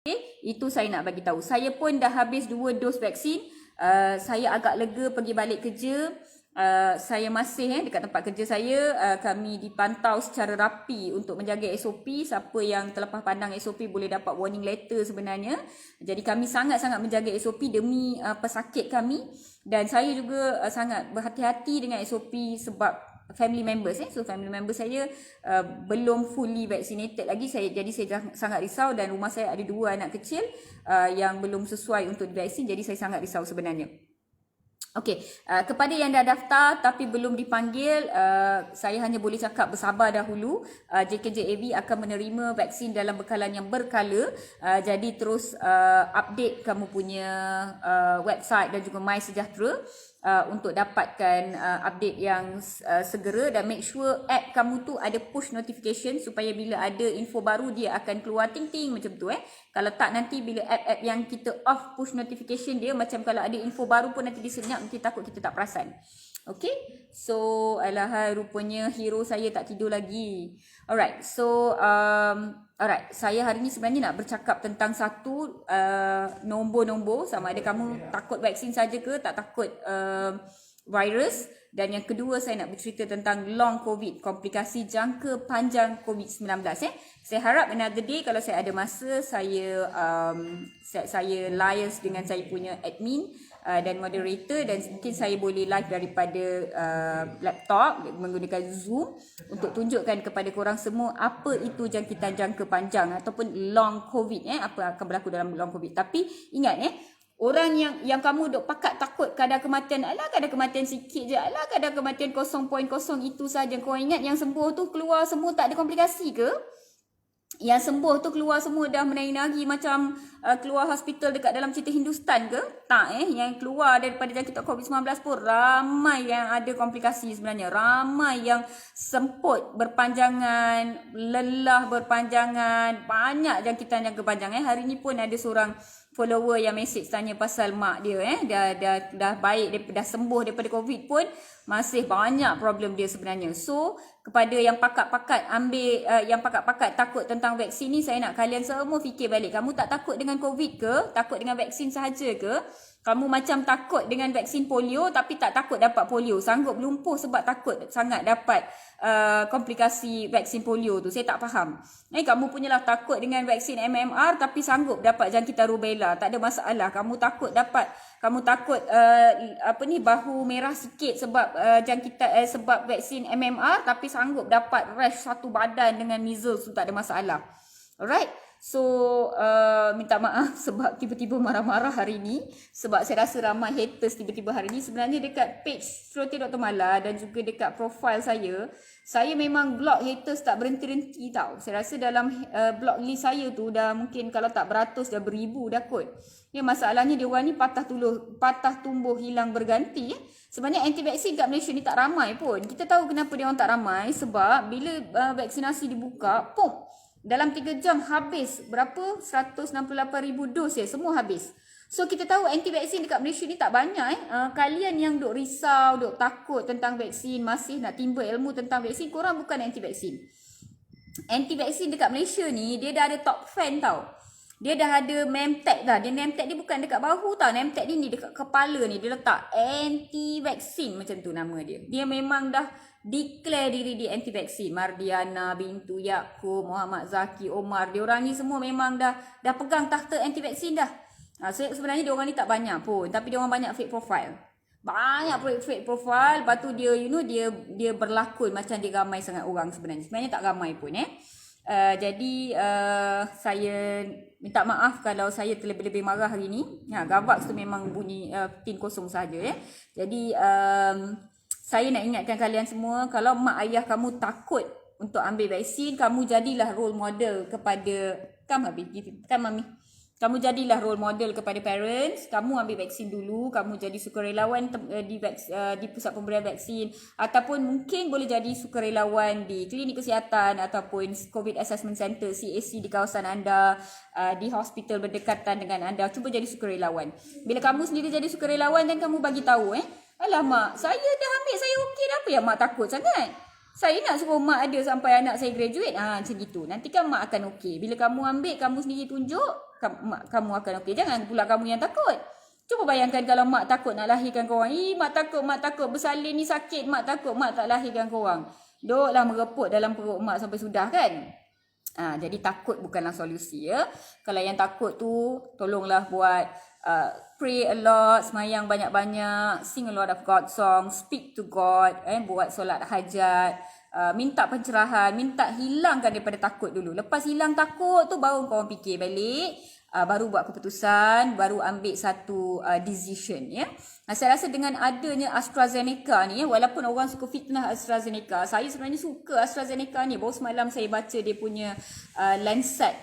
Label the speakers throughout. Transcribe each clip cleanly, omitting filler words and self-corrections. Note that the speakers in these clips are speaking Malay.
Speaker 1: Okay, itu saya nak bagi tahu. Saya pun dah habis 2 dos vaksin. Saya agak lega pergi balik kerja. Saya masih dekat tempat kerja saya, kami dipantau secara rapi untuk menjaga SOP. Siapa yang terlepas pandang SOP boleh dapat warning letter sebenarnya. Jadi kami sangat-sangat menjaga SOP demi pesakit kami, dan saya juga sangat berhati-hati dengan SOP sebab family members. So family member saya belum fully vaccinated lagi. Jadi saya sangat risau, dan rumah saya ada 2 anak kecil yang belum sesuai untuk divaksin. Jadi saya sangat risau sebenarnya. Okey, kepada yang dah daftar tapi belum dipanggil, saya hanya boleh cakap bersabar dahulu. JKJAV akan menerima vaksin dalam bekalan yang berkala. Jadi terus update kamu punya website dan juga MySejahtera untuk dapatkan update yang segera, dan make sure app kamu tu ada push notification supaya bila ada info baru dia akan keluar ting-ting macam tu. Kalau tak, nanti bila app-app yang kita off push notification dia, macam kalau ada info baru pun nanti dia senyap, nanti takut kita tak perasan. Okay, so alahai, rupanya hero saya tak tidur lagi. Alright, so alright, saya hari ni sebenarnya nak bercakap tentang satu, nombor-nombor, sama ada kamu takut vaksin saja ke tak takut virus. Dan yang kedua, saya nak bercerita tentang long COVID, komplikasi jangka panjang COVID-19. Saya harap another day kalau saya ada masa, saya liaise dengan saya punya admin dan moderator, dan mungkin saya boleh live daripada laptop menggunakan Zoom untuk tunjukkan kepada korang semua apa itu jangkitan jangka panjang ataupun long COVID, apa akan berlaku dalam long COVID. Tapi ingat, orang yang kamu duk pakat takut kadar kematian, alah kadar kematian sikit je, alah kadar kematian 0.0 itu saja. Kau ingat yang sembuh tu keluar semua tak ada komplikasi ke? Yang sembuh tu keluar semua dah menari-nari macam keluar hospital dekat dalam cerita Hindustan ke? Tak. Yang keluar daripada jangkitan COVID-19 pun ramai yang ada komplikasi sebenarnya. Ramai yang semput berpanjangan, lelah berpanjangan, banyak jangkitan jangka panjang. Hari ni pun ada seorang follower yang message tanya pasal mak dia, dah baik, dah sembuh daripada COVID pun masih banyak problem dia sebenarnya. So kepada yang pakat-pakat yang pakat-pakat takut tentang vaksin ni, saya nak kalian semua fikir balik. Kamu tak takut dengan COVID ke? Takut dengan vaksin sahaja ke? Kamu macam takut dengan vaksin polio tapi tak takut dapat polio. Sanggup lumpuh sebab takut sangat dapat komplikasi vaksin polio tu. Saya tak faham. Kamu punyalah takut dengan vaksin MMR tapi sanggup dapat jangkitan rubella. Tak ada masalah. Kamu takut bahu merah sikit sebab sebab vaksin MMR tapi sanggup dapat rash satu badan dengan measles tu, tak ada masalah. Alright. So minta maaf sebab tiba-tiba marah-marah hari ni, sebab saya rasa ramai haters tiba-tiba hari ni. Sebenarnya dekat page Seroti Dr. Mala dan juga dekat profile saya memang block haters tak berhenti-henti tau. Saya rasa dalam block list saya tu dah mungkin kalau tak beratus dah beribu dah kot. Masalahnya dia orang ni patah tumbuh hilang berganti. Sebenarnya anti-vaksin kat Malaysia ni tak ramai pun. Kita tahu kenapa dia orang tak ramai, sebab bila vaksinasi dibuka, dalam 3 jam habis berapa? 168,000 dos semua habis. So kita tahu anti-vaksin dekat Malaysia ni tak banyak. Kalian yang duk risau, duk takut tentang vaksin, masih nak timba ilmu tentang vaksin, korang bukan anti-vaksin. Anti-vaksin dekat Malaysia ni, dia dah ada top fan tau. Dia dah ada name tag dah. Name tag dia bukan dekat bahu tau. Name tag dia ni dekat kepala ni. Dia letak anti-vaksin macam tu nama dia. Dia memang dah declare diri dia anti-vaksin. Mardiana bintu Yaakob, Muhammad Zaki, Omar, dia orang ni semua memang dah pegang takhta anti-vaksin dah. So sebenarnya dia orang ni tak banyak pun, tapi dia orang banyak fake profile. Banyak fake profile. Lepas tu dia dia berlakon macam dia ramai sangat orang sebenarnya. Sebenarnya tak ramai pun. Jadi saya minta maaf kalau saya terlebih-lebih marah hari ni. Gavax tu memang bunyi pin kosong saja. Jadi saya nak ingatkan kalian semua, kalau mak ayah kamu takut untuk ambil vaksin, kamu jadilah role model kepada Mami. Kamu jadilah role model kepada parents. Kamu ambil vaksin dulu. Kamu jadi sukarelawan di pusat pemberian vaksin. Ataupun mungkin boleh jadi sukarelawan di klinik kesihatan ataupun COVID Assessment Center, CAC di kawasan anda, di hospital berdekatan dengan anda. Cuba jadi sukarelawan. Bila kamu sendiri jadi sukarelawan dan kamu bagi tahu, alah mak, saya dah ambil, saya okey dah, apa yang mak takut sangat? Saya nak suruh mak ada sampai anak saya graduate. Macam gitu. Nanti kan mak akan okey. Bila kamu ambil, kamu sendiri tunjuk, mak kamu akan okey. Jangan pula kamu yang takut. Cuba bayangkan kalau mak takut nak lahirkan korang. Mak takut bersalin ni sakit, mak takut, mak tak lahirkan korang. Duklah mereput dalam perut mak sampai sudah kan. Jadi takut bukanlah solusi ya. Kalau yang takut tu tolonglah buat pray a lot, semayang banyak-banyak, sing a lot of God songs, speak to God, buat solat hajat, minta pencerahan, minta hilangkan daripada takut dulu. Lepas hilang takut tu baru korang fikir balik, baru buat keputusan, baru ambil satu decision ya. Saya rasa dengan adanya AstraZeneca ni, walaupun orang suka fitnah AstraZeneca, saya sebenarnya suka AstraZeneca ni. Baru semalam saya baca dia punya Lancet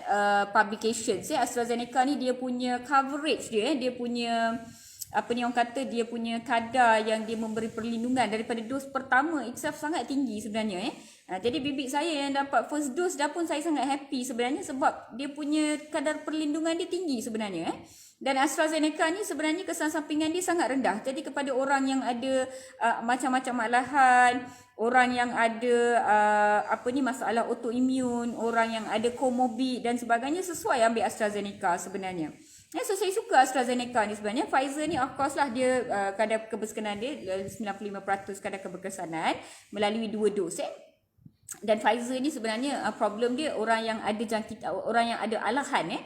Speaker 1: publications ya. AstraZeneca ni dia punya coverage dia punya apa ni orang kata, dia punya kadar yang dia memberi perlindungan daripada dos pertama itself sangat tinggi sebenarnya jadi bibik saya yang dapat first dose dah pun saya sangat happy sebenarnya, sebab dia punya kadar perlindungan dia tinggi sebenarnya Dan AstraZeneca ni sebenarnya kesan sampingan dia sangat rendah. Jadi kepada orang yang ada macam-macam malahan, orang yang ada masalah autoimun, orang yang ada komorbid dan sebagainya, sesuai ambil AstraZeneca sebenarnya. So saya suka AstraZeneca ni sebenarnya. Pfizer ni of course lah dia kadar keberkesanan dia 95% kadar keberkesanan melalui 2 dos Dan Pfizer ni sebenarnya problem dia orang yang ada jangkit, orang yang ada alahan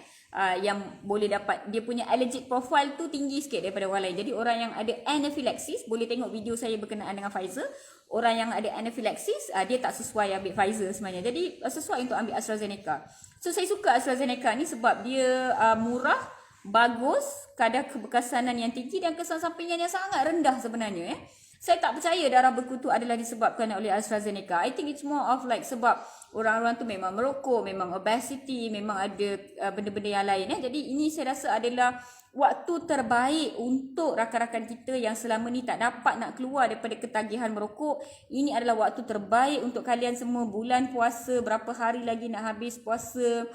Speaker 1: yang boleh dapat, dia punya allergic profile tu tinggi sikit daripada orang lain. Jadi orang yang ada anaphylaxis, boleh tengok video saya berkenaan dengan Pfizer. Orang yang ada anaphylaxis, dia tak sesuai ambil Pfizer sebenarnya. Jadi sesuai untuk ambil AstraZeneca. So saya suka AstraZeneca ni sebab dia murah, bagus, kadar keberkesanan yang tinggi dan kesan sampingan yang sangat rendah sebenarnya. Saya tak percaya darah berkutu adalah disebabkan oleh AstraZeneca. I think it's more of like sebab orang-orang tu memang merokok, memang obesity, memang ada benda-benda yang lain. Jadi ini saya rasa adalah waktu terbaik untuk rakan-rakan kita yang selama ni tak dapat nak keluar daripada ketagihan merokok. Ini adalah waktu terbaik untuk kalian semua. Bulan puasa, berapa hari lagi nak habis puasa.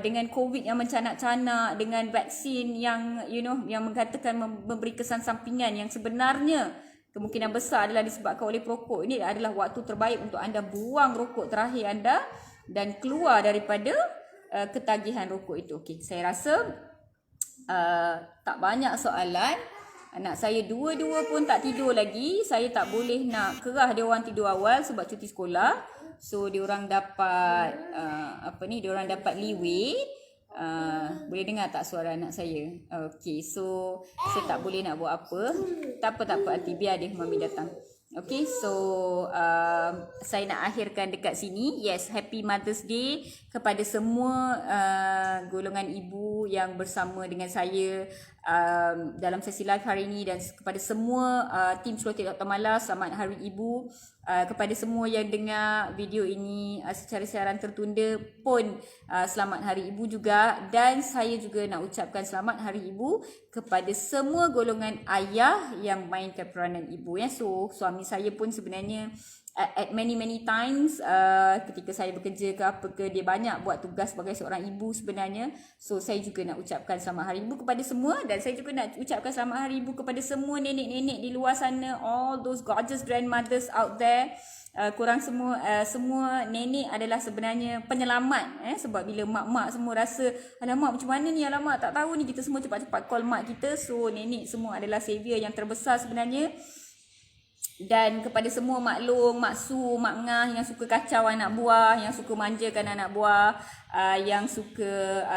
Speaker 1: Dengan COVID yang mencanak-canak, dengan vaksin yang yang mengatakan memberi kesan sampingan yang sebenarnya kemungkinan besar adalah disebabkan oleh perokok. Ini adalah waktu terbaik untuk anda buang rokok terakhir anda dan keluar daripada ketagihan rokok itu. Okey, saya rasa tak banyak soalan. Anak saya dua-dua pun tak tidur lagi. Saya tak boleh nak kerah dia orang tidur awal sebab cuti sekolah. So dia orang dapat dia orang dapat leeway. Boleh dengar tak suara anak saya? Okay, so saya tak boleh nak buat apa. Tak apa hati, biar dia mami datang. Okay, so saya nak akhirkan dekat sini. Yes, happy Mother's Day kepada semua golongan ibu yang bersama dengan saya dalam sesi live hari ini, dan kepada semua tim Celoteh Dr. Mala, selamat Hari Ibu. Kepada semua yang dengar video ini secara siaran tertunda pun selamat Hari Ibu juga. Dan saya juga nak ucapkan selamat Hari Ibu kepada semua golongan ayah yang mainkan peranan ibu. So suami saya pun sebenarnya at many times ketika saya bekerja ke apa ke, dia banyak buat tugas sebagai seorang ibu sebenarnya. So saya juga nak ucapkan selamat Hari Ibu kepada semua. Dan saya juga nak ucapkan selamat Hari Ibu kepada semua nenek-nenek di luar sana, all those gorgeous grandmothers out there. Korang semua nenek adalah sebenarnya penyelamat sebab bila mak-mak semua rasa alamak macam mana ni, alamak tak tahu ni, kita semua cepat-cepat call mak kita. So nenek semua adalah savior yang terbesar sebenarnya. Dan kepada semua maklum, maksu, mak ngah yang suka kacau anak buah, yang suka manjakan anak buah, yang suka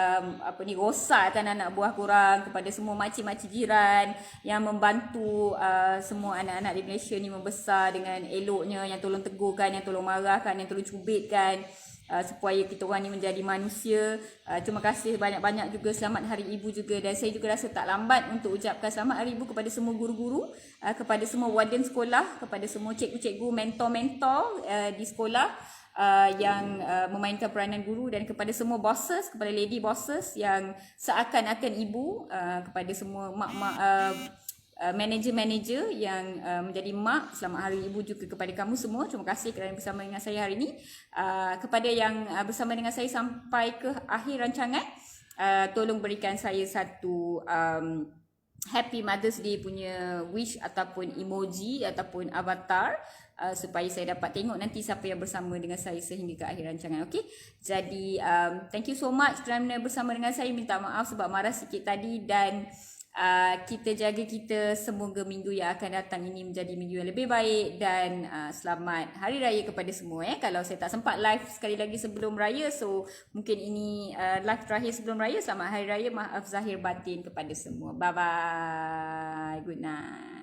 Speaker 1: rosakkan anak buah korang, kepada semua makcik-makcik jiran yang membantu semua anak-anak di Malaysia ni membesar dengan eloknya, yang tolong tegurkan, yang tolong marahkan, yang tolong cubitkan supaya kita orang ni menjadi manusia. Terima kasih banyak-banyak juga. Selamat Hari Ibu juga. Dan saya juga rasa tak lambat untuk ucapkan selamat Hari Ibu kepada semua guru-guru, kepada semua warden sekolah, kepada semua cikgu-cikgu, mentor-mentor di sekolah yang memainkan peranan guru, dan kepada semua bosses, kepada lady bosses yang seakan-akan ibu, kepada semua mak-mak manager-manager yang menjadi mak, selamat Hari Ibu juga kepada kamu semua. Terima kasih kerana bersama dengan saya hari ini. Kepada yang bersama dengan saya sampai ke akhir rancangan, tolong berikan saya satu Happy Mother's Day punya wish ataupun emoji ataupun avatar supaya saya dapat tengok nanti siapa yang bersama dengan saya sehingga ke akhir rancangan. Okay, jadi thank you so much kerana bersama dengan saya. Minta maaf sebab marah sikit tadi, dan kita jaga kita, semoga minggu yang akan datang ini menjadi minggu yang lebih baik, dan selamat Hari Raya kepada semua. Kalau saya tak sempat live sekali lagi sebelum Raya, so mungkin ini live terakhir sebelum Raya. Selamat Hari Raya, maaf zahir batin kepada semua. Bye bye, good night.